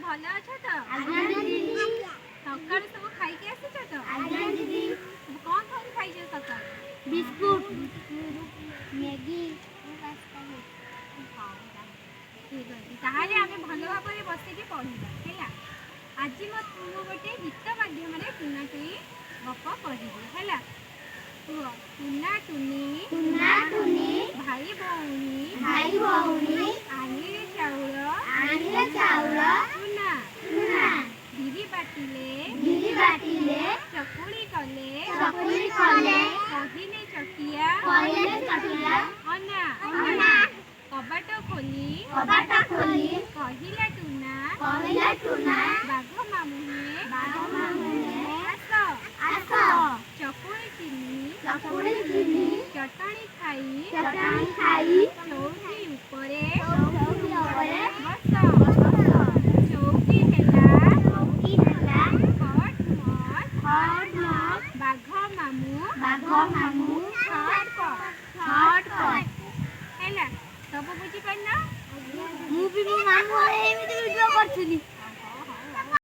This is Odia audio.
ଭଲ ଅଛ ତ? ଆଜ୍ଞା ଦିଦି। ସକାଳୁ ସବୁ ଖାଇକି ଆସିଛ ତ? ଆଜ୍ଞା ଦିଦି। କଣ ଖାଇଛ ସକାଳୁ? Biscuit, Maggi, pasta. ଠିକ୍ ଅଛି, ତାହେଲେ ଆମେ ଭଲ ଭାବରେ ବସିକି ପଢ଼ିବା ହେଲା। ଆଜି ମୁଁ ଗୋଟେ ଗୀତ ମାଧ୍ୟମରେ ଟୁନା ଟୁଇଁ ଗପ କହିବି ହେଲା। କୁହ। ଟୁନା ଟୁନି ଭାଇ ଭଉଣୀ ଆଣିଲେ ଚାଉଳ ଟୁନା ବିରି ବାଟିଲେ ଚକୁଳି କଲେ କହିଲେ ଚଟିଆ ଅନା କବାଟ ଖୋଲି କହିଲା ଟୁନା ବାଘ ମାମୁଁ ଆସ ଚକୁଳି ଚିନି ଚଟଣି ଖାଇ ଚୌକି ଉପରେ ବସ। ଚୌକି ହେଲା ଖଟ୍ ବାଘ ମାମୁଁ ଛଟପଟ ହେଲା। ସବୁ ବୁଝିପାରିଲ? ମୁଁ ବି ମୋ ମାମୁଁ ଏମିତି ଭିଡ଼ିଓ କରୁଥିଲି।